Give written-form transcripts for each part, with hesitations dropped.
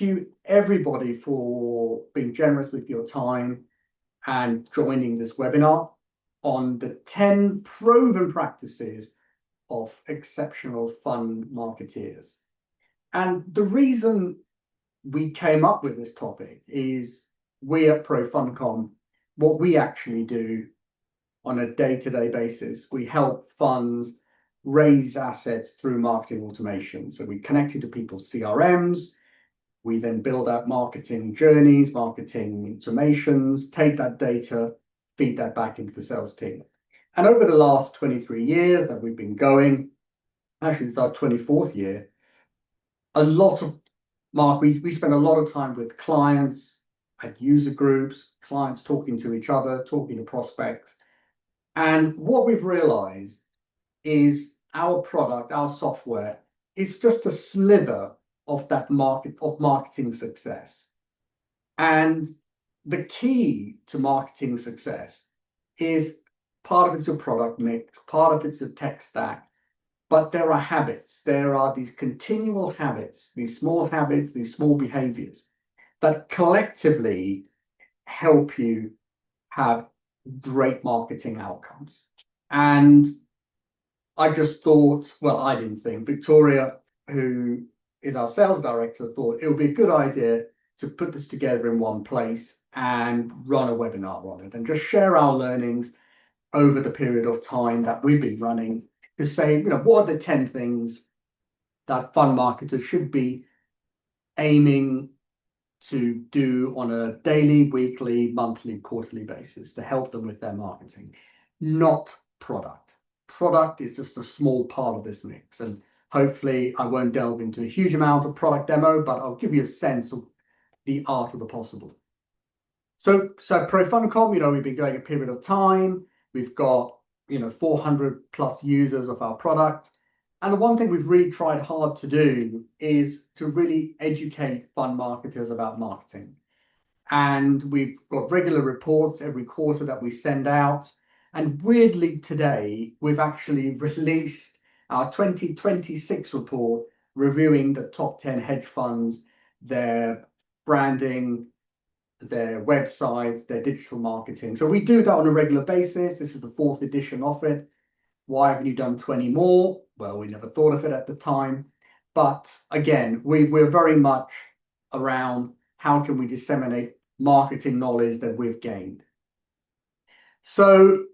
you everybody for being generous with your time and joining this webinar on the 10 proven practices of exceptional fund marketeers. And the reason we came up with this topic is we at ProFundCom, what we actually do on a day-to-day basis, we help funds raise assets through marketing automation. So we connect it to people's CRMs. We then build out marketing journeys, marketing automations, take that data, feed that back into the sales team. And over the last 23 years that we've been going, actually it's our 24th year, we spend a lot of time with clients at user groups, clients talking to each other, talking to prospects. And what we've realized is our product, our software, is just a slither of that marketing success. And the key to marketing success is part of it's your product mix, part of it's your tech stack, but there are habits. There are these continual habits, these small behaviors that collectively help you have great marketing outcomes. And I just thought, well, I didn't think, Victoria, who is our sales director, thought it would be a good idea to put this together in one place and run a webinar on it and just share our learnings over the period of time that we've been running to say, what are the 10 things that fund marketers should be aiming to do on a daily, weekly, monthly, quarterly basis to help them with their marketing, not product. Product is just a small part of this mix. And hopefully I won't delve into a huge amount of product demo, but I'll give you a sense of the art of the possible. So ProFundCom, we've been going a period of time. We've got 400 plus users of our product. And the one thing we've really tried hard to do is to really educate fund marketers about marketing. And we've got regular reports every quarter that we send out. And weirdly today, we've actually released our 2026 report reviewing the top 10 hedge funds, their branding, their websites, their digital marketing. So we do that on a regular basis. This is the 4th edition of it. Why haven't you done 20 more? Well, we never thought of it at the time. But again, we're very much around how can we disseminate marketing knowledge that we've gained. So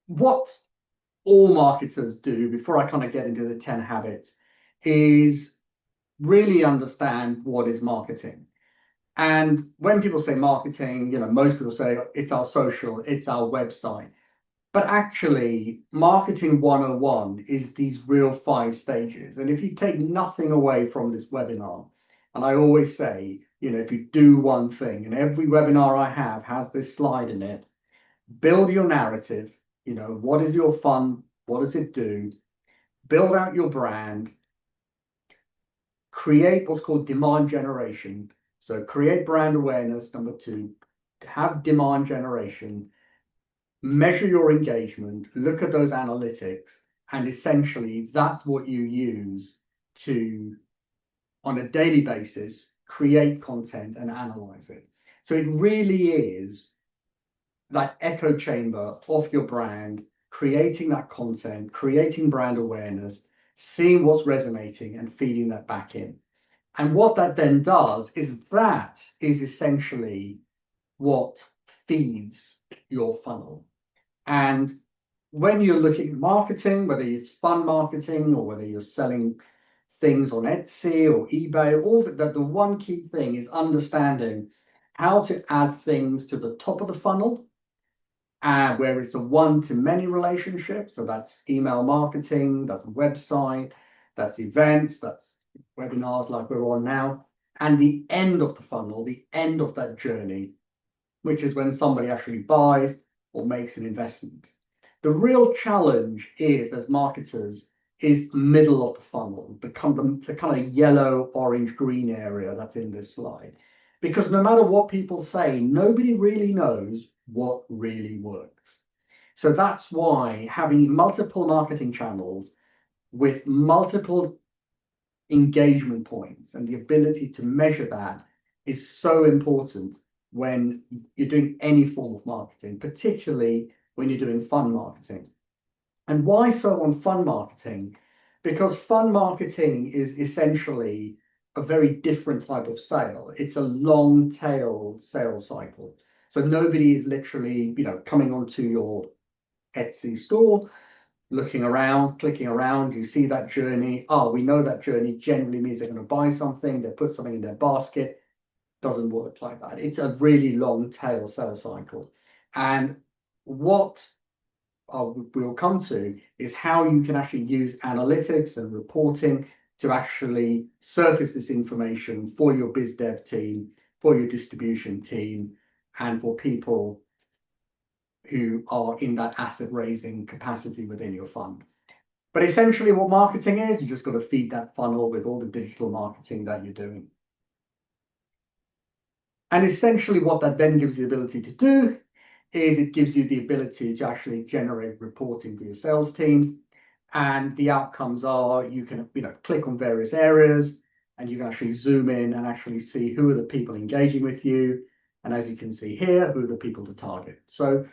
what all marketers do, before I kind of get into the 10 habits, is really understand what is marketing. And when people say marketing, most people say it's our social, it's our website. But actually, marketing 101 is these real 5 stages. And if you take nothing away from this webinar, and I always say, if you do one thing, and every webinar I have has this slide in it, build your narrative, what is your fund, what does it do, build out your brand, create what's called demand generation. So create brand awareness, number 2, have demand generation, measure your engagement, look at those analytics, and essentially that's what you use to, on a daily basis, create content and analyze it. So it really is that echo chamber of your brand, creating that content, creating brand awareness, seeing what's resonating and feeding that back in. And what that then does is that is essentially what feeds your funnel. And when you're looking at marketing, whether it's fund marketing or whether you're selling things on Etsy or eBay, all that, the one key thing is understanding how to add things to the top of the funnel, where it's a one-to-many relationship. So that's email marketing, that's website, that's events, that's webinars like we're on now, and the end of the funnel, the end of that journey, which is when somebody actually buys or makes an investment. The real challenge is, as marketers, is the middle of the funnel, the kind of yellow, orange, green area that's in this slide. Because no matter what people say, nobody really knows what really works. So that's why having multiple marketing channels with multiple engagement points, and the ability to measure that is so important when you're doing any form of marketing, particularly when you're doing fund marketing. And why so on fund marketing? Because fund marketing is essentially a very different type of sale. It's a long tail sales cycle. So nobody is literally, coming onto your Etsy store, looking around, clicking around, you see that journey. Oh, we know that journey generally means they're going to buy something, they put something in their basket. Doesn't work like that. It's a really long tail sales cycle. And what we'll come to is how you can actually use analytics and reporting to actually surface this information for your biz dev team, for your distribution team, and for people who are in that asset raising capacity within your fund. But essentially what marketing is, you just got to feed that funnel with all the digital marketing that you're doing. And essentially what that then gives you the ability to do is it gives you the ability to actually generate reporting for your sales team. And the outcomes are you can click on various areas and you can actually zoom in and actually see who are the people engaging with you. And as you can see here, who are the people to target. So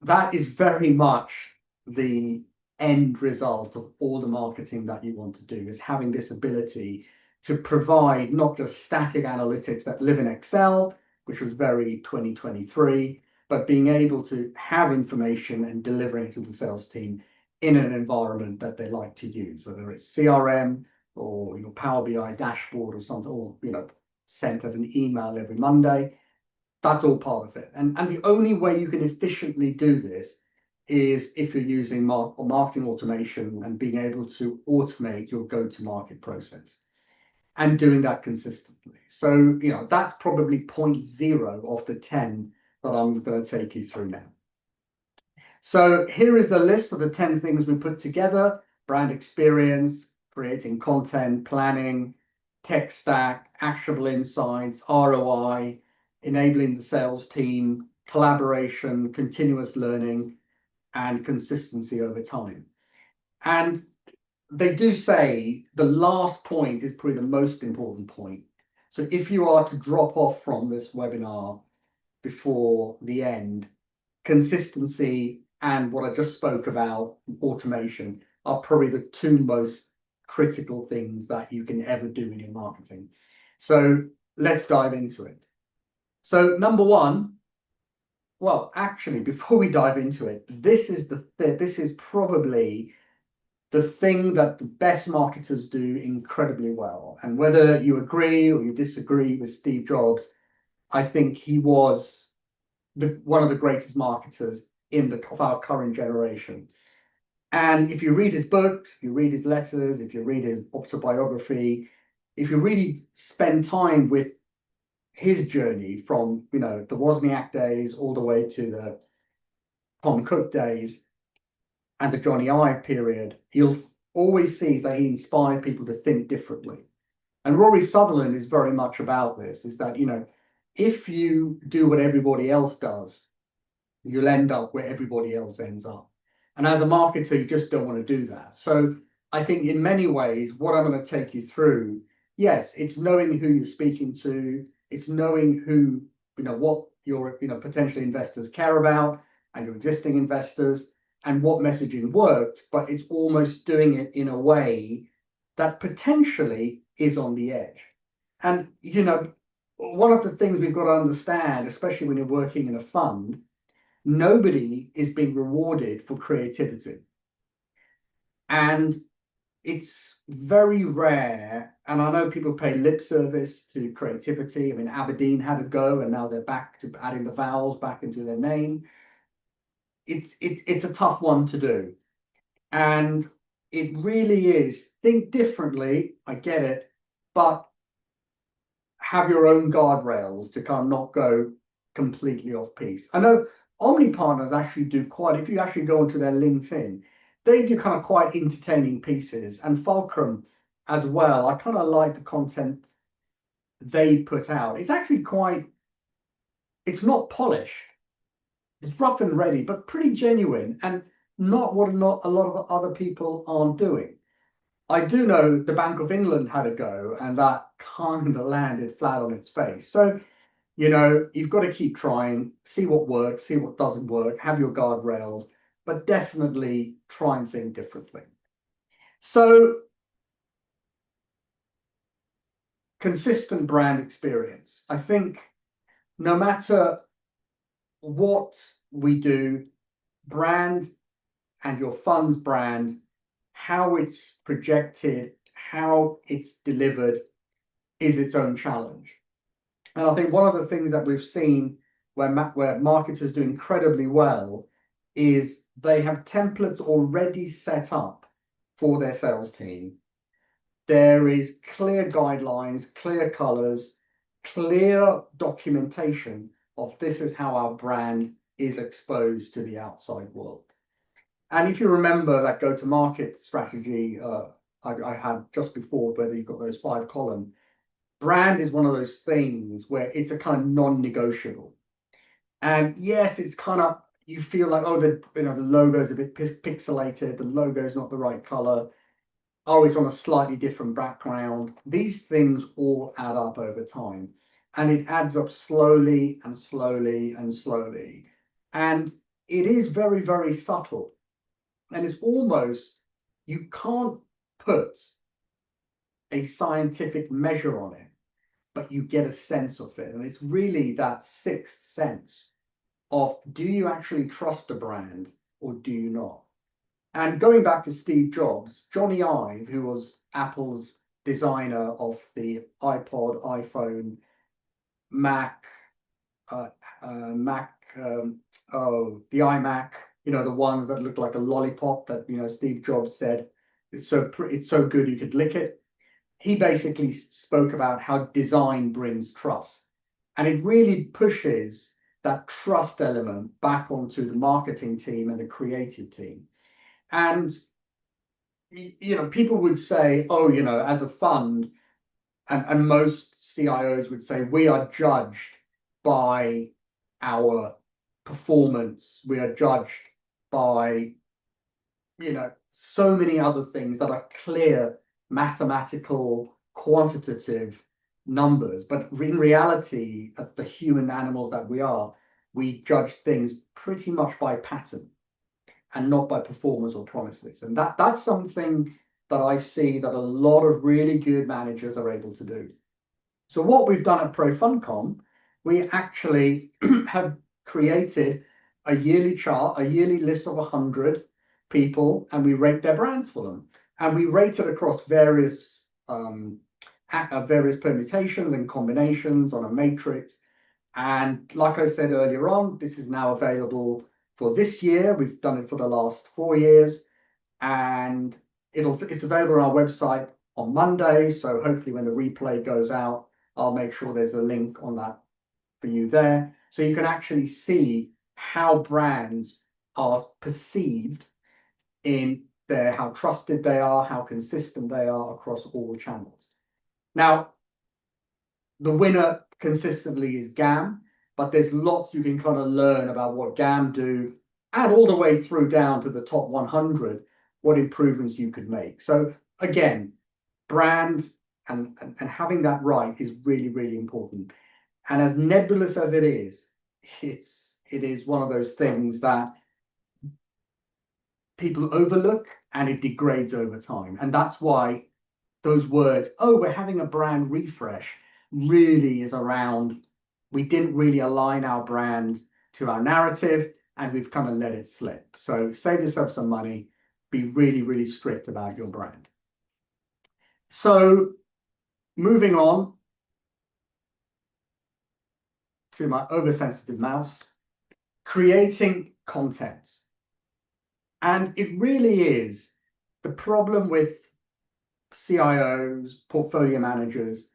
that is very much the end result of all the marketing that you want to do, is having this ability to provide not just static analytics that live in Excel, which was very 2023, but being able to have information and delivering it to the sales team in an environment that they like to use, whether it's CRM or your Power BI dashboard or something, or sent as an email every Monday. That's all part of it. And the only way you can efficiently do this is if you're using marketing automation and being able to automate your go-to-market process and doing that consistently. So, that's probably 0.0 of the 10 that I'm going to take you through now. So here is the list of the 10 things we put together: brand experience, creating content, planning, tech stack, actionable insights, ROI, enabling the sales team, collaboration, continuous learning, and consistency over time. And they do say the last point is probably the most important point. So if you are to drop off from this webinar before the end, consistency and what I just spoke about, automation, are probably the two most critical things that you can ever do in your marketing. So let's dive into it. So number one, well, actually, before we dive into it, this is probably the thing that the best marketers do incredibly well. And whether you agree or you disagree with Steve Jobs, I think he was one of the greatest marketers of our current generation. And if you read his books, if you read his letters, if you read his autobiography, if you really spend time with his journey from the Wozniak days all the way to the Tom Cook days and the Johnny Ive period, you'll always see that he inspired people to think differently. And Rory Sutherland is very much about this, is that, if you do what everybody else does, you'll end up where everybody else ends up. And as a marketer, you just don't want to do that. So I think in many ways, what I'm going to take you through, yes, it's knowing who you're speaking to, it's knowing who, what your, potential investors care about and your existing investors and what messaging works, but it's almost doing it in a way that potentially is on the edge. And, one of the things we've got to understand, especially when you're working in a fund, nobody is being rewarded for creativity. And it's very rare, and I know people pay lip service to creativity. I mean, Aberdeen had a go, and now they're back to adding the vowels back into their name. It's a tough one to do, and it really is. Think differently, I get it, but have your own guardrails to kind of not go completely off piece. I know Omni Partners actually do if you actually go onto their LinkedIn, they do kind of quite entertaining pieces, and Fulcrum as well. I kind of like the content they put out. It's actually it's not polished. It's rough and ready, but pretty genuine, and not what a lot of other people aren't doing. I do know the Bank of England had a go, and that kind of landed flat on its face. So, you've got to keep trying, see what works, see what doesn't work, have your guardrails, but definitely try and think differently. So, consistent brand experience. I think no matter what we do, brand and your fund's brand, how it's projected, how it's delivered is its own challenge. And I think one of the things that we've seen where marketers do incredibly well is they have templates already set up for their sales team. There is clear guidelines, clear colors, clear documentation of this is how our brand is exposed to the outside world. And if you remember that go-to-market strategy I had just before, whether you've got those 5 columns, brand is one of those things where it's a kind of non-negotiable. And yes, it's kind of, you feel like, oh, the logo's a bit pixelated, the logo's not the right color, oh, it's on a slightly different background. These things all add up over time. And it adds up slowly and slowly and slowly. And it is very, very subtle. And it's almost, you can't put a scientific measure on it, but you get a sense of it. And it's really that sixth sense of, do you actually trust a brand or do you not? And going back to Steve Jobs, Johnny Ive, who was Apple's designer of the iPod, iPhone, Mac, the iMac, the ones that look like a lollipop that, Steve Jobs said, it's so good you could lick it. He basically spoke about how design brings trust. And it really pushes that trust element back onto the marketing team and the creative team. And, people would say, oh, as a fund, and most CIOs would say, we are judged by our performance. We are judged by, so many other things that are clear, mathematical, quantitative numbers. But in reality, as the human animals that we are, we judge things pretty much by pattern and not by performance or promises. And that's something that I see that a lot of really good managers are able to do. So what we've done at ProFundCom, we actually have created a yearly chart, a yearly list of 100 people, and we rate their brands for them. And we rate it across various permutations and combinations on a matrix. And like I said earlier on, this is now available for this year. We've done it for the last 4 years, and it's available on our website on Monday. So hopefully when the replay goes out, I'll make sure there's a link on that for you there. So you can actually see how brands are perceived in how trusted they are, how consistent they are across all channels. Now, the winner consistently is GAM, but there's lots you can kind of learn about what GAM do, and all the way through down to the top 100, what improvements you could make. So again, brand and having that right is really, really important. And as nebulous as it is, it is one of those things that people overlook and it degrades over time. And that's why those words, oh, we're having a brand refresh, really is around, we didn't really align our brand to our narrative and we've kind of let it slip. So save yourself some money, be really, really strict about your brand. So moving on to my oversensitive mouse, creating content. And it really is the problem with CIOs, portfolio managers.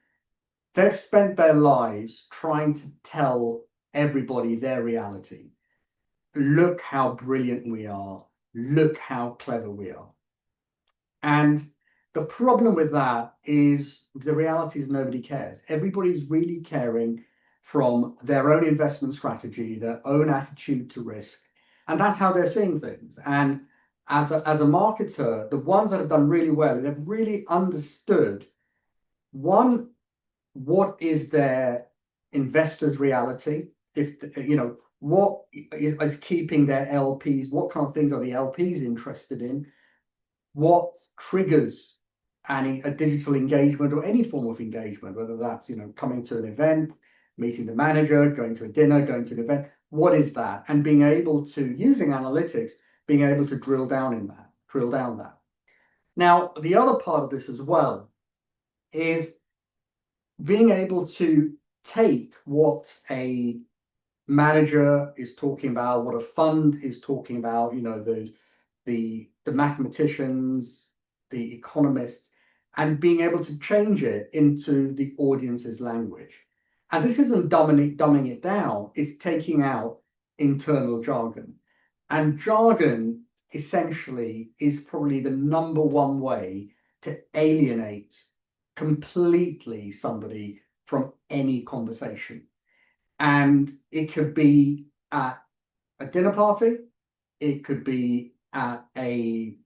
They've spent their lives trying to tell everybody their reality. Look how brilliant we are. Look how clever we are. And the problem with that is the reality is nobody cares. Everybody's really caring from their own investment strategy, their own attitude to risk. And that's how they're seeing things. And as a marketer, the ones that have done really well, they've really understood, one, what is their investors' reality? If what is keeping their LPs, what kind of things are the LPs interested in? What triggers a digital engagement or any form of engagement, whether that's coming to an event, meeting the manager, going to a dinner, going to an event. What is that? And being able to, using analytics, being able to drill down that. Now, the other part of this as well is being able to take what a manager is talking about, what a fund is talking about, the mathematicians, the economists, and being able to change it into the audience's language. And this isn't dumbing it down, it's taking out internal jargon. And jargon essentially is probably the number one way to alienate completely somebody from any conversation. And it could be at a dinner party, it could be at a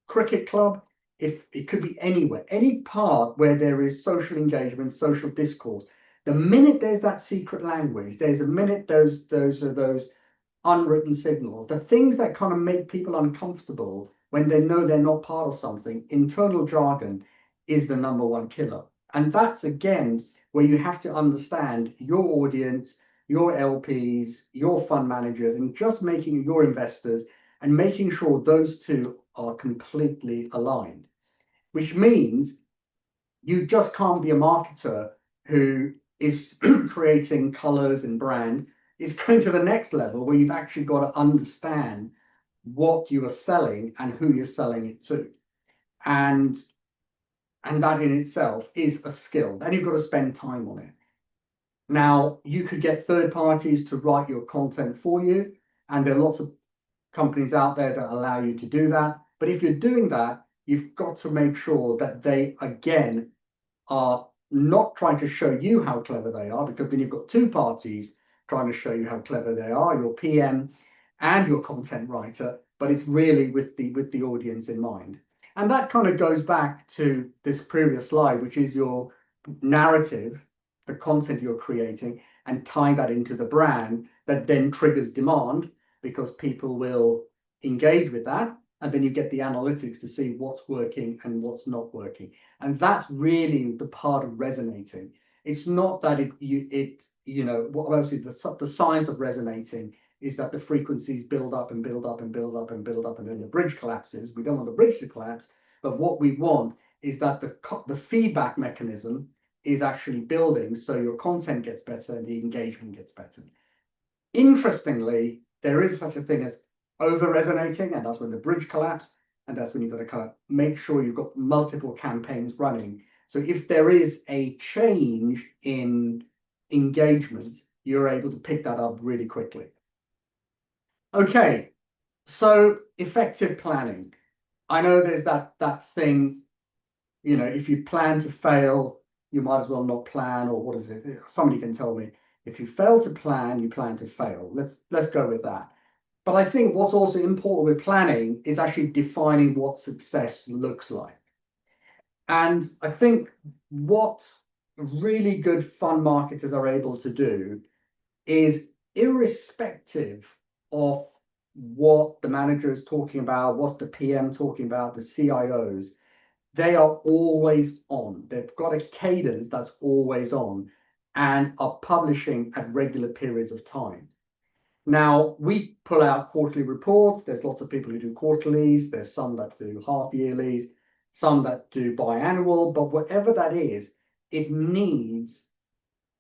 cricket club, if it could be anywhere, any part where there is social engagement, social discourse. The minute there's that secret language, there's a minute those are those unwritten signals, the things that kind of make people uncomfortable when they know they're not part of something. Internal jargon is the number one killer. And that's again where you have to understand your audience, your LPs, your fund managers, and just making your investors and making sure those two are completely aligned, which means you just can't be a marketer who is creating colors and brand. It's going to the next level where you've actually got to understand what you are selling and who you're selling it to. And that in itself is a skill. Then you've got to spend time on it. Now, you could get third parties to write your content for you, and there are lots of companies out there that allow you to do that. But if you're doing that, you've got to make sure that they, again, are not trying to show you how clever they are, because then you've got two parties trying to show you how clever they are, your PM and your content writer, but it's really with the audience in mind. And that kind of goes back to this previous slide, which is your narrative, the content you're creating, and tying that into the brand that then triggers demand, because people will engage with that. And then you get the analytics to see what's working and what's not working. And that's really the part of resonating. It's not that obviously the science of resonating is that the frequencies build up and build up and build up and build up, and then the bridge collapses. We don't want the bridge to collapse, but what we want is that the feedback mechanism is actually building, so your content gets better and the engagement gets better. Interestingly, there is such a thing as over resonating, and that's when the bridge collapsed, and that's when you've got to kind of make sure you've got multiple campaigns running. So if there is a change in engagement, you're able to pick that up really quickly. Okay, so effective planning. I know there's that thing, if you plan to fail, you might as well not plan, or what is it? Somebody can tell me, if you fail to plan, you plan to fail. Let's go with that. But I think what's also important with planning is actually defining what success looks like. And I think what really good fund marketers are able to do is, irrespective of what the manager is talking about, what's the PM talking about, the CIOs, they are always on. They've got a cadence that's always on and are publishing at regular periods of time. Now, we pull out quarterly reports. There's lots of people who do quarterlies. There's some that do half yearlies, some that do biannual, but whatever that is, it needs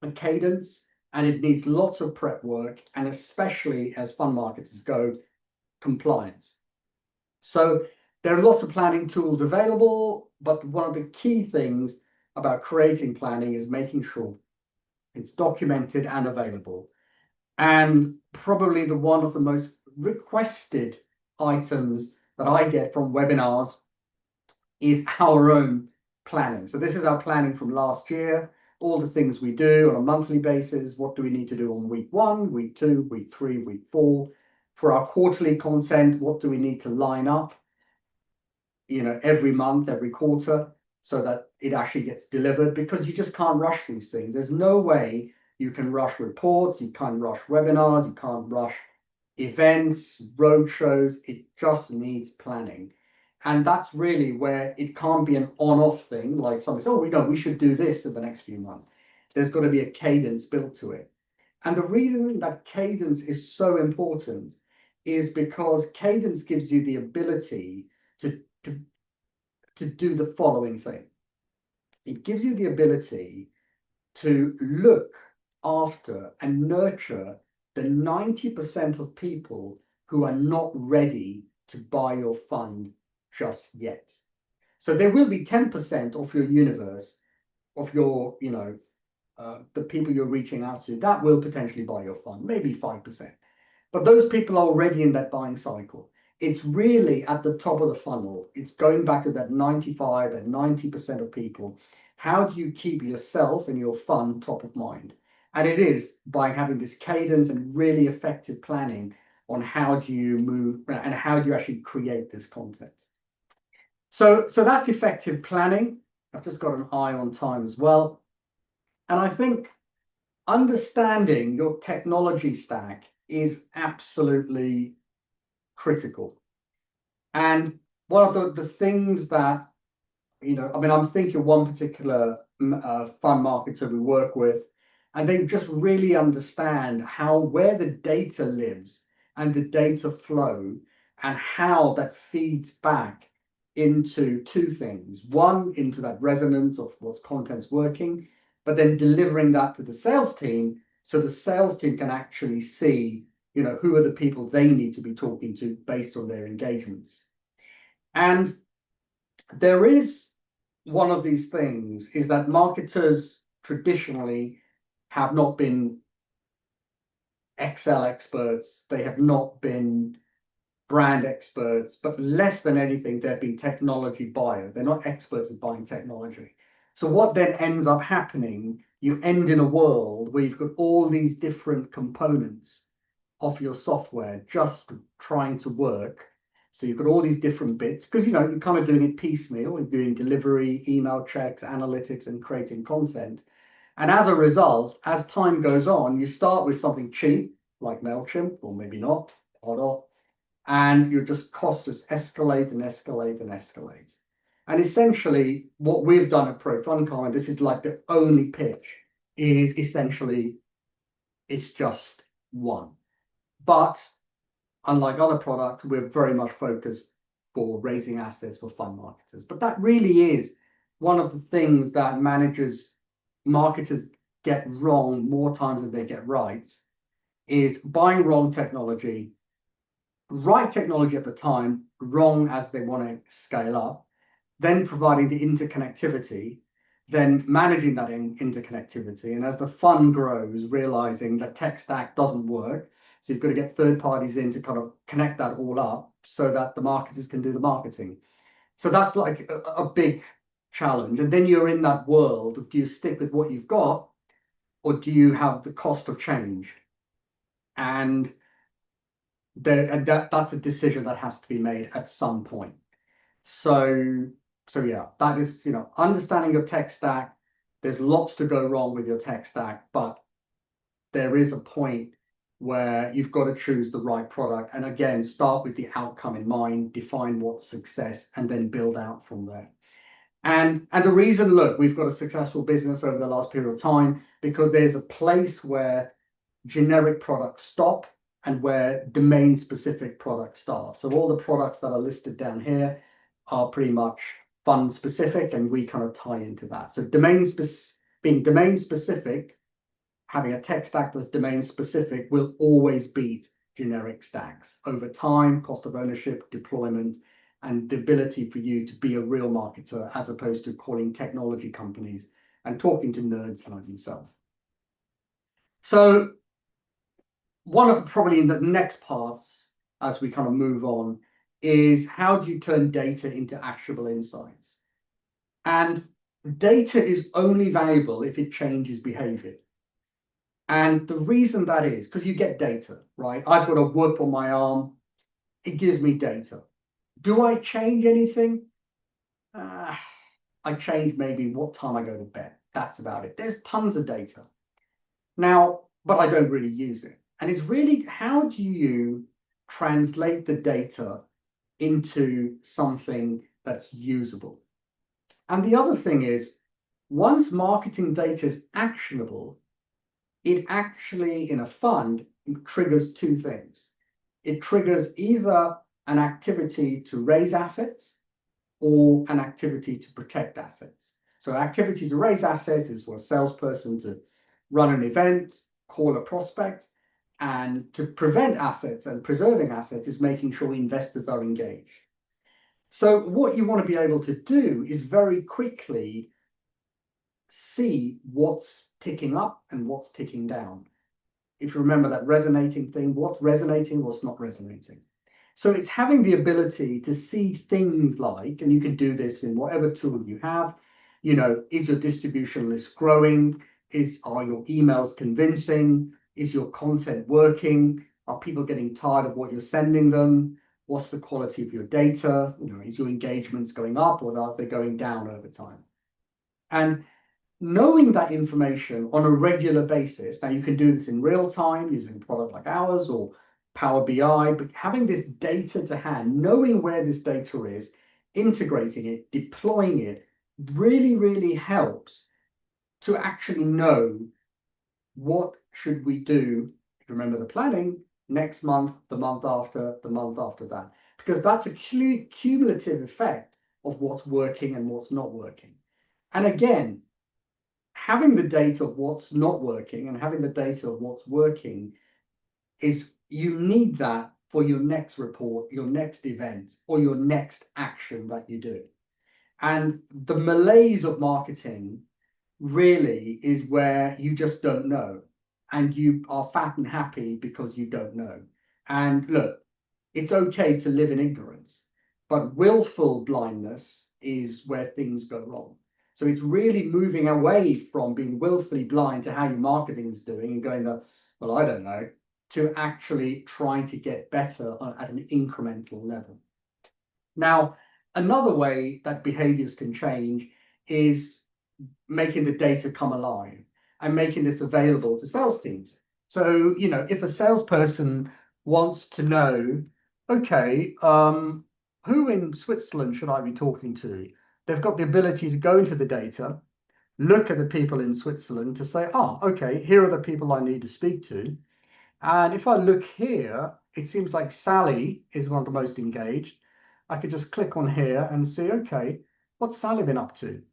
a cadence and it needs lots of prep work, and especially as fund marketers go, compliance. So there are lots of planning tools available, but one of the key things about creating planning is making sure it's documented and available. And probably one of the most requested items that I get from webinars is our own planning. So this is our planning from last year, all the things we do on a monthly basis. What do we need to do on week 1, week 2, week 3, week 4? For our quarterly content, what do we need to line up, every month, every quarter, so that it actually gets delivered? Because you just can't rush these things. There's no way you can rush reports, you can't rush webinars, you can't rush events, roadshows. It just needs planning. And that's really where it can't be an on-off thing, like somebody says, oh, we should do this in the next few months. There's got to be a cadence built to it. And the reason that cadence is so important is because cadence gives you the ability to do the following thing. It gives you the ability to look after and nurture the 90% of people who are not ready to buy your fund just yet. So there will be 10% of your universe, of your, the people you're reaching out to, that will potentially buy your fund, maybe 5%. But those people are already in that buying cycle. It's really at the top of the funnel. It's going back to that 95 and 90% of people. How do you keep yourself and your fund top of mind? And it is by having this cadence and really effective planning on how do you move and how do you actually create this content. So that's effective planning. I've just got an eye on time as well. And I think understanding your technology stack is absolutely critical. And one of the things that, I'm thinking of one particular fund marketer we work with, and they just really understand where the data lives and the data flow and how that feeds back into two things. One, into that resonance of what's content's working, but then delivering that to the sales team so the sales team can actually see, who are the people they need to be talking to based on their engagements. And there is one of these things is that marketers traditionally have not been Excel experts. They have not been brand experts, but less than anything, they've been technology buyers. They're not experts at buying technology. So what then ends up happening, you end in a world where you've got all these different components of your software just trying to work. So you've got all these different bits because, you're kind of doing it piecemeal. You're doing delivery, email checks, analytics, and creating content. And as a result, as time goes on, you start with something cheap like MailChimp, or maybe not, and your just costs just escalate and escalate and escalate. And essentially, what we've done at ProFundCon, and this is like the only pitch, is essentially it's just one. But unlike other products, we're very much focused for raising assets for fund marketers. But that really is one of the things that marketers get wrong more times than they get right, is buying wrong technology, right technology at the time, wrong as they want to scale up, then providing the interconnectivity, then managing that interconnectivity. And as the fund grows, realizing that tech stack doesn't work. So you've got to get third parties in to kind of connect that all up so that the marketers can do the marketing. So that's like a big challenge. And then you're in that world of, do you stick with what you've got or do you have the cost of change? And that's a decision that has to be made at some point. So yeah, that is, understanding your tech stack. There's lots to go wrong with your tech stack, but there is a point where you've got to choose the right product. And again, start with the outcome in mind, define what's success, and then build out from there. And the reason, look, we've got a successful business over the last period of time because there's a place where generic products stop and where domain-specific products start. So all the products that are listed down here are pretty much fund-specific, and we kind of tie into that. So being domain-specific, having a tech stack that's domain-specific will always beat generic stacks over time, cost of ownership, deployment, and the ability for you to be a real marketer as opposed to calling technology companies and talking to nerds like yourself. So one of probably in the next parts as we kind of move on is how do you turn data into actionable insights? And data is only valuable if it changes behavior. And the reason that is because you get data, right? I've got a whoop on my arm. It gives me data. Do I change anything? I change maybe what time I go to bed. That's about it. There's tons of data. Now, but I don't really use it. And it's really, how do you translate the data into something that's usable? And the other thing is, once marketing data is actionable, it actually, in a fund, triggers two things. It triggers either an activity to raise assets or an activity to protect assets. So activity to raise assets is for a salesperson to run an event, call a prospect, and to prevent assets and preserving assets is making sure investors are engaged. So what you want to be able to do is very quickly see what's ticking up and what's ticking down. If you remember that resonating thing, what's resonating, what's not resonating. So it's having the ability to see things like, and you can do this in whatever tool you have, is your distribution list growing? Are your emails convincing? Is your content working? Are people getting tired of what you're sending them? What's the quality of your data? Is your engagements going up or are they going down over time? And knowing that information on a regular basis, now you can do this in real time using a product like ours or Power BI, but having this data to hand, knowing where this data is, integrating it, deploying it, really, really helps to actually know what should we do, if you remember the planning, next month, the month after, the month after that, because that's a cumulative effect of what's working and what's not working. And again, having the data of what's not working and having the data of what's working is, you need that for your next report, your next event, or your next action that you do. And the malaise of marketing really is where you just don't know and you are fat and happy because you don't know. And look, it's okay to live in ignorance, but willful blindness is where things go wrong. So it's really moving away from being willfully blind to how your marketing is doing and going, well, I don't know, to actually trying to get better at an incremental level. Now, another way that behaviors can change is making the data come alive and making this available to sales teams. So, if a salesperson wants to know, okay, who in Switzerland should I be talking to? They've got the ability to go into the data, look at the people in Switzerland to say, okay, here are the people I need to speak to. And if I look here, it seems like Sally is one of the most engaged. I could just click on here and see, okay, what's Sally been up to?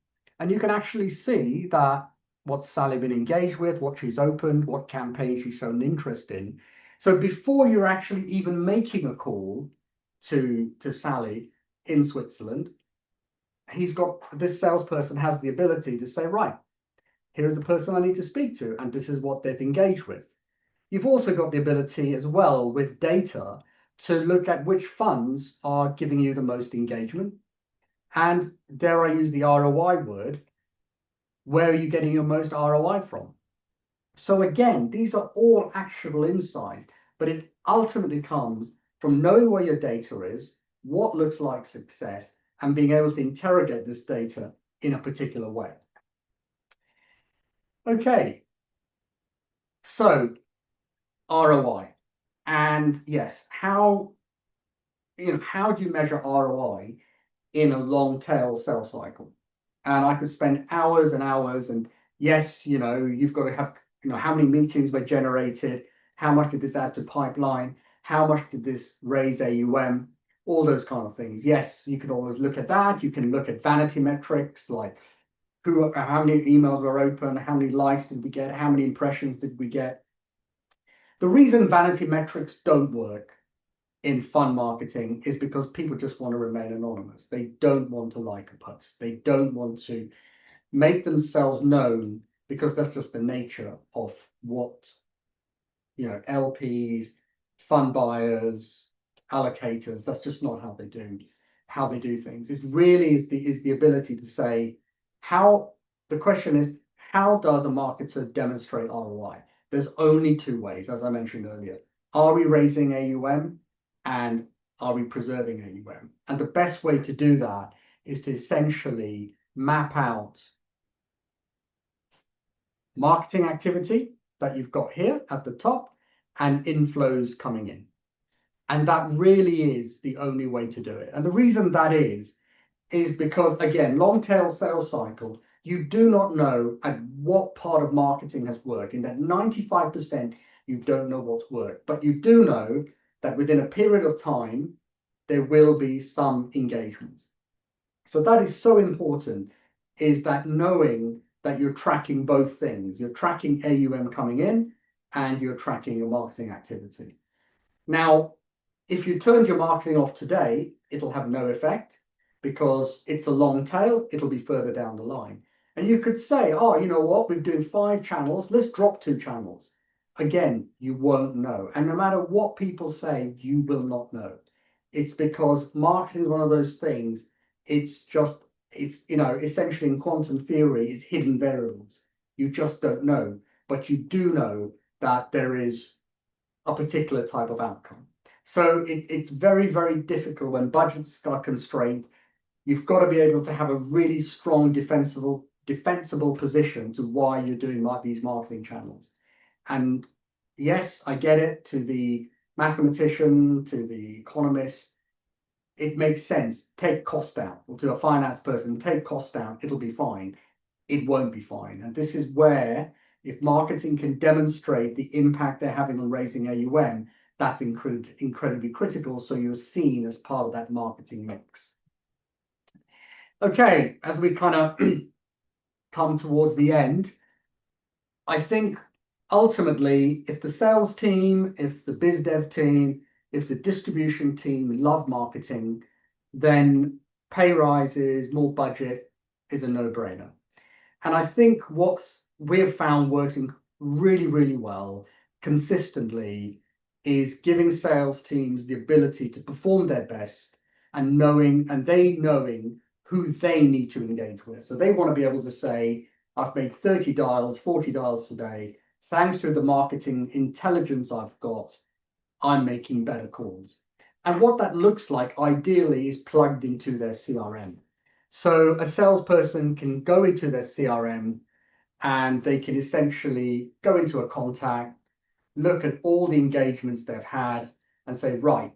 And you can actually see that what's Sally been engaged with, what she's opened, what campaign she's shown interest in. So before you're actually even making a call to Sally in Switzerland, this salesperson has the ability to say, right, here's the person I need to speak to, and this is what they've engaged with. You've also got the ability as well with data to look at which funds are giving you the most engagement. And dare I use the ROI word, where are you getting your most ROI from? So again, these are all actionable insights, but it ultimately comes from knowing where your data is, what looks like success, and being able to interrogate this data in a particular way. Okay, so ROI. And yes, how do you measure ROI in a long tail sales cycle? And I could spend hours and hours, and yes, you've got to have, how many meetings were generated, how much did this add to pipeline, how much did this raise AUM, all those kind of things. Yes, you can always look at that. You can look at vanity metrics like how many emails were open, how many likes did we get, how many impressions did we get. The reason vanity metrics don't work in fund marketing is because people just want to remain anonymous. They don't want to like a post. They don't want to make themselves known because that's just the nature of what, LPs, fund buyers, allocators, that's just not how they do things. It really is the ability to say the question is, how does a marketer demonstrate ROI? there's only two ways, as I mentioned earlier. Are we raising AUM and are we preserving AUM? And the best way to do that is to essentially map out marketing activity that you've got here at the top and inflows coming in. And that really is the only way to do it. And the reason that is because, again, long tail sales cycle, you do not know at what part of marketing has worked. In that 95%, you don't know what's worked, but you do know that within a period of time, there will be some engagement. So that is so important, is that knowing that you're tracking both things. You're tracking AUM coming in and you're tracking your marketing activity. Now, if you turned your marketing off today, it'll have no effect because it's a long tail. It'll be further down the line. And you could say, oh, you know what? We're doing 5 channels. Let's drop 2 channels. Again, you won't know. And no matter what people say, you will not know. It's because marketing is one of those things. It's essentially in quantum theory, it's hidden variables. You just don't know. But you do know that there is a particular type of outcome. So it's very, very difficult when budgets are constrained. You've got to be able to have a really strong defensible position to why you're doing these marketing channels. And yes, I get it, to the mathematician, to the economist, it makes sense. Take cost down. Or to a finance person, take cost down, it'll be fine. It won't be fine. And this is where, if marketing can demonstrate the impact they're having on raising AUM, that's incredibly critical. So you're seen as part of that marketing mix. Okay, as we kind of come towards the end, I think ultimately, if the sales team, if the biz dev team, if the distribution team love marketing, then pay rises, more budget is a no-brainer. And I think what we have found working really, really well consistently is giving sales teams the ability to perform their best and knowing who they need to engage with. So they want to be able to say, I've made 30 dials, 40 dials today. Thanks to the marketing intelligence I've got, I'm making better calls. And what that looks like ideally is plugged into their CRM. So a salesperson can go into their CRM and they can essentially go into a contact, look at all the engagements they've had and say, right,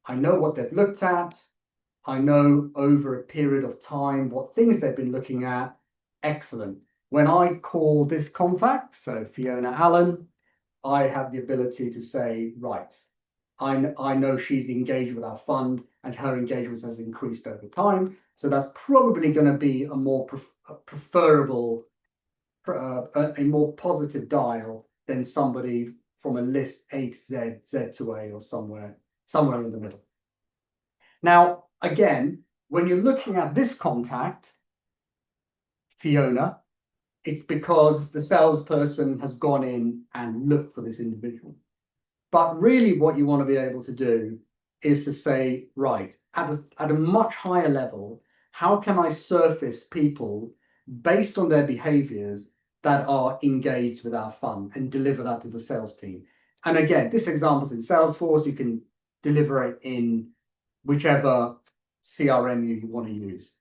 I know what they've looked at. I know over a period of time what things they've been looking at. Excellent. When I call this contact, so Fiona Allen, I have the ability to say, right, I know she's engaged with our fund and her engagement has increased over time. So that's probably going to be a more preferable, a more positive dial than somebody from a list A to Z, Z to A, or somewhere in the middle. Now, again, when you're looking at this contact, Fiona, it's because the salesperson has gone in and looked for this individual. But really what you want to be able to do is to say, right, at a much higher level, how can I surface people based on their behaviors that are engaged with our fund and deliver that to the sales team? And again, this example is in Salesforce. You can deliver it in whichever CRM you want to use.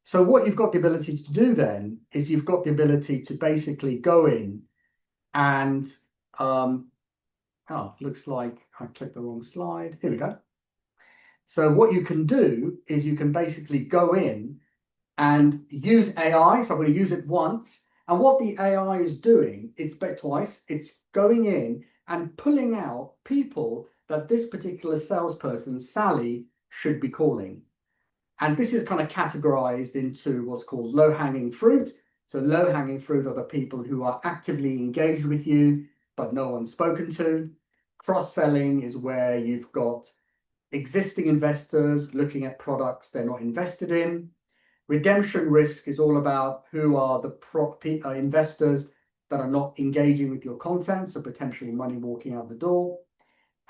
So what you've got the ability to do then is you've got the ability to basically go in and, looks like I clicked the wrong slide. Here we go. So what you can do is you can basically go in and use AI. So I'm going to use it once. And what the AI is doing, it's twice. It's going in and pulling out people that this particular salesperson, Sally, should be calling. And this is kind of categorized into what's called low-hanging fruit. So low-hanging fruit are the people who are actively engaged with you, but no one's spoken to. Cross-selling is where you've got existing investors looking at products they're not invested in. Redemption risk is all about who are the investors that are not engaging with your content, so potentially money walking out the door.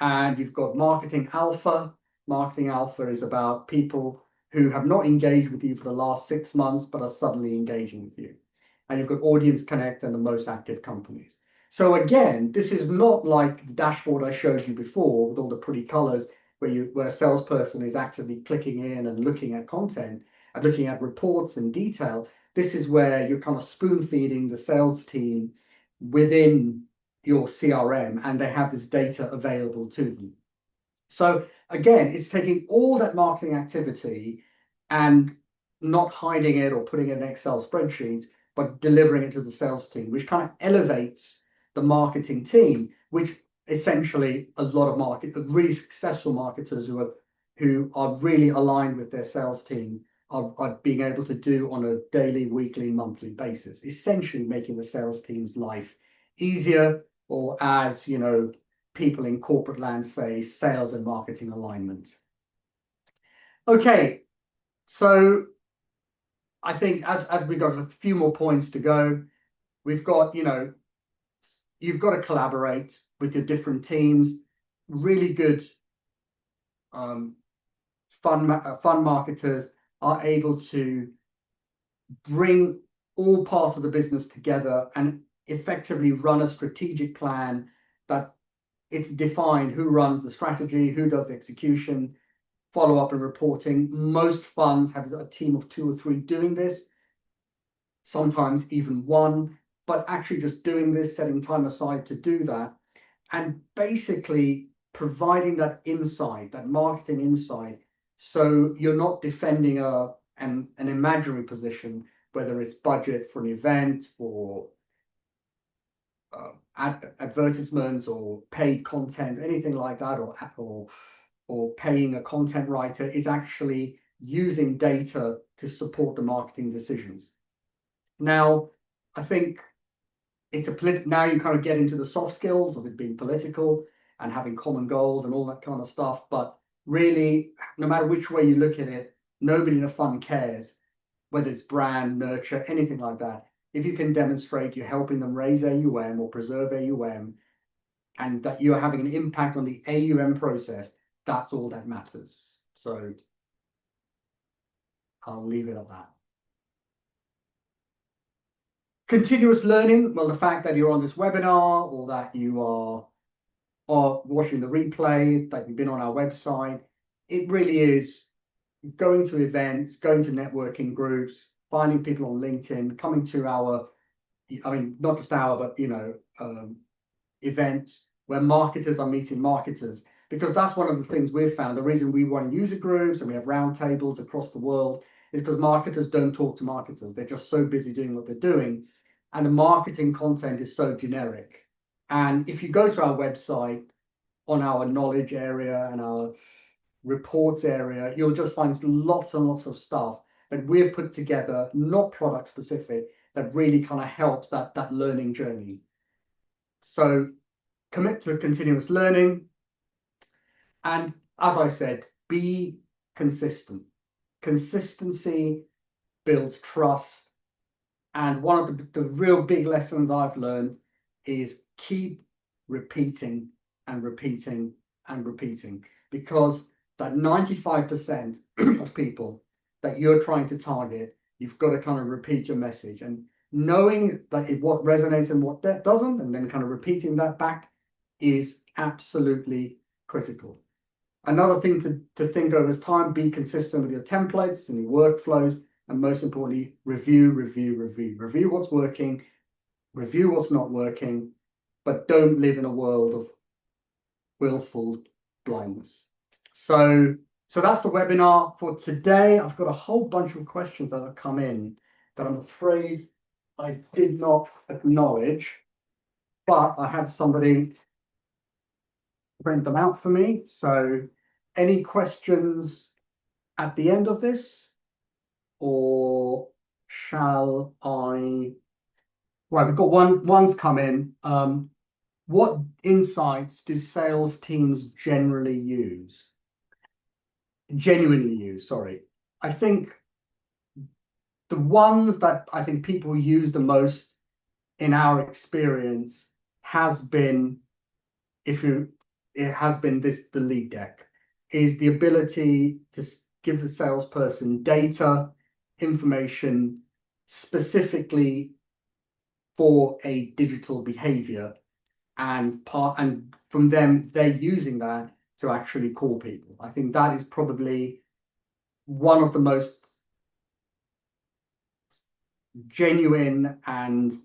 And you've got marketing alpha. Marketing alpha is about people who have not engaged with you for the last 6 months, but are suddenly engaging with you. And you've got audience connect and the most active companies. So again, this is not like the dashboard I showed you before with all the pretty colors where a salesperson is actively clicking in and looking at content and looking at reports in detail. This is where you're kind of spoon feeding the sales team within your CRM, and they have this data available to them. So again, it's taking all that marketing activity and not hiding it or putting it in Excel spreadsheets, but delivering it to the sales team, which kind of elevates the marketing team, which essentially a lot of really successful marketers who are really aligned with their sales team are being able to do on a daily, weekly, monthly basis, essentially making the sales team's life easier, or as you know, people in corporate land say, sales and marketing alignment. Okay, so I think as we've got a few more points to go, we've got, you've got to collaborate with your different teams. Really good fund marketers are able to bring all parts of the business together and effectively run a strategic plan that it's defined who runs the strategy, who does the execution, follow up and reporting. Most funds have a team of 2 or 3 doing this, sometimes even 1, but actually just doing this, setting time aside to do that, and basically providing that insight, that marketing insight, so you're not defending an imaginary position, whether it's budget for an event, for advertisements or paid content, anything like that, or paying a content writer, is actually using data to support the marketing decisions. Now, I think now you kind of get into the soft skills of it being political and having common goals and all that kind of stuff. But really, no matter which way you look at it, nobody in a fund cares whether it's brand, nurture, anything like that. If you can demonstrate you're helping them raise AUM or preserve AUM, and that you're having an impact on the AUM process, that's all that matters. So I'll leave it at that. Continuous learning, well, the fact that you're on this webinar, or that you are watching the replay, that you've been on our website, it really is going to events, going to networking groups, finding people on LinkedIn, coming to our, not just our, but events where marketers are meeting marketers, because that's one of the things we've found. The reason we run user groups and we have roundtables across the world is because marketers don't talk to marketers. They're just so busy doing what they're doing, and the marketing content is so generic. And if you go to our website, on our knowledge area and our reports area, you'll just find lots and lots of stuff that we've put together, not product specific, that really kind of helps that learning journey. So commit to continuous learning. And as I said, be consistent. Consistency builds trust. And one of the real big lessons I've learned is keep repeating and repeating and repeating, because that 95% of people that you're trying to target, you've got to kind of repeat your message, and knowing that what resonates and what doesn't, and then kind of repeating that back, is absolutely critical. Another thing to think over is time. Be consistent with your templates and your workflows, and most importantly, review what's working, review what's not working, but don't live in a world of willful blindness. So that's the webinar for today. I've got a whole bunch of questions that have come in that I'm afraid I did not acknowledge, but I had somebody print them out for me. So any questions at the end of this, or shall I? Right, we've got one's come in. What insights do sales teams genuinely use? Sorry. I think the ones that I think people use the most in our experience has been, the lead deck, is the ability to give the salesperson data, information specifically for a digital behavior, and from them, they're using that to actually call people. I think that is probably one of the most genuine and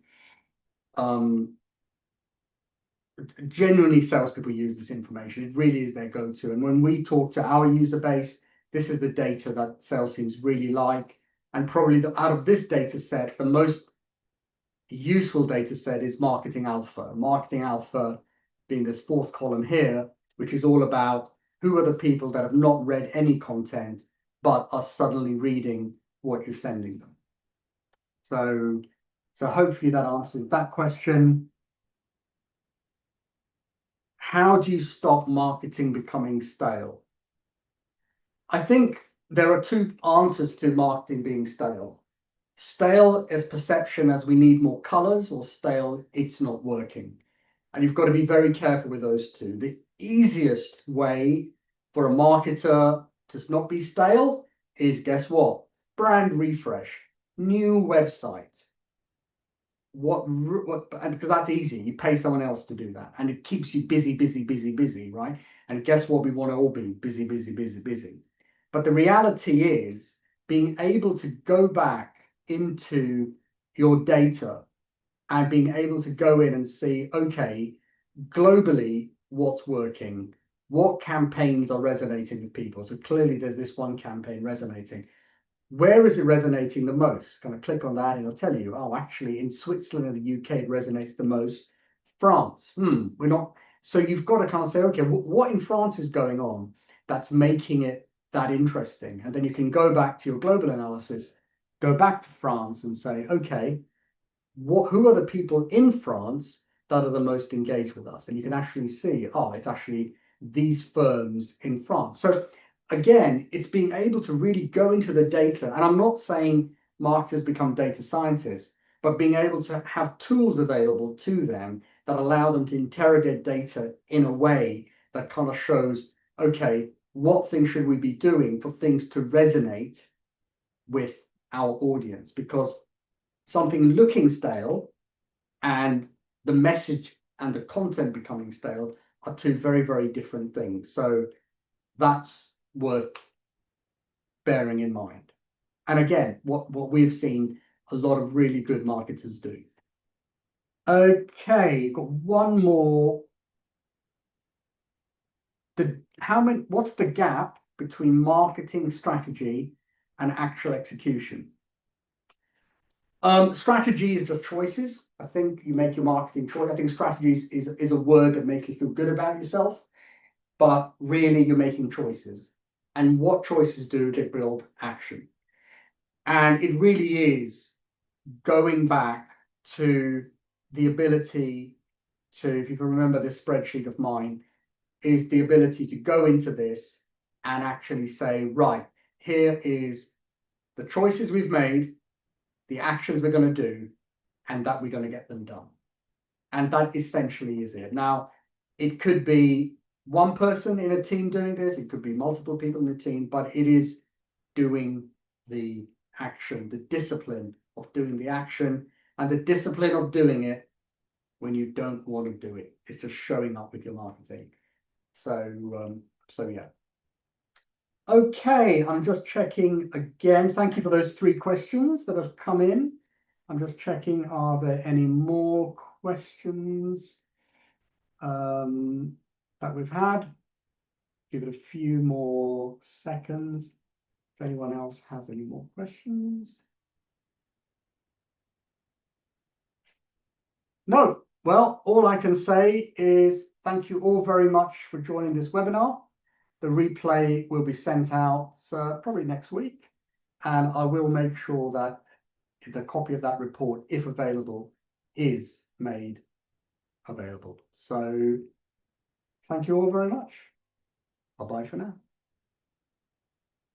genuinely salespeople use this information. It really is their go-to. And when we talk to our user base, this is the data that sales teams really like. And probably out of this data set, the most useful data set is marketing alpha. Marketing alpha being this fourth column here, which is all about who are the people that have not read any content, but are suddenly reading what you're sending them. So hopefully that answers that question. How do you stop marketing becoming stale? I think there are two answers to marketing being stale. Stale is perception as we need more colors, or stale, it's not working. And you've got to be very careful with those two. The easiest way for a marketer to not be stale is, guess what? Brand refresh, new website. And because that's easy, you pay someone else to do that, and it keeps you busy, right? And guess what? We want to all be busy. But the reality is being able to go back into your data and being able to go in and see, okay, globally, what's working, what campaigns are resonating with people. So clearly there's this one campaign resonating. Where is it resonating the most? Kind of click on that and it'll tell you, oh, actually in Switzerland and the UK, it resonates the most. France, we're not. So you've got to kind of say, okay, what in France is going on that's making it that interesting? And then you can go back to your global analysis, go back to France and say, okay, who are the people in France that are the most engaged with us? And you can actually see, oh, it's actually these firms in France. So again, it's being able to really go into the data. And I'm not saying marketers become data scientists, but being able to have tools available to them that allow them to interrogate data in a way that kind of shows, okay, what things should we be doing for things to resonate with our audience? Because something looking stale and the message and the content becoming stale are two very, very different things. So that's worth bearing in mind. And again, what we've seen a lot of really good marketers do. Okay, got one more. What's the gap between marketing strategy and actual execution? Strategy is just choices. I think you make your marketing choice. I think strategies is a word that makes you feel good about yourself, but really you're making choices. And what choices do? They build action. And it really is going back to the ability to, if you can remember this spreadsheet of mine, is the ability to go into this and actually say, right, here is the choices we've made, the actions we're going to do, and that we're going to get them done. And that essentially is it. Now, it could be one person in a team doing this, it could be multiple people in the team, but it is doing the action, the discipline of doing the action, and the discipline of doing it when you don't want to do it. It's just showing up with your marketing. So yeah. Okay, I'm just checking again. Thank you for those 3 questions that have come in. I'm just checking, are there any more questions that we've had? Give it a few more seconds if anyone else has any more questions. No, well, all I can say is thank you all very much for joining this webinar. The replay will be sent out probably next week, and I will make sure that the copy of that report, if available, is made available. So thank you all very much. Bye-bye for now.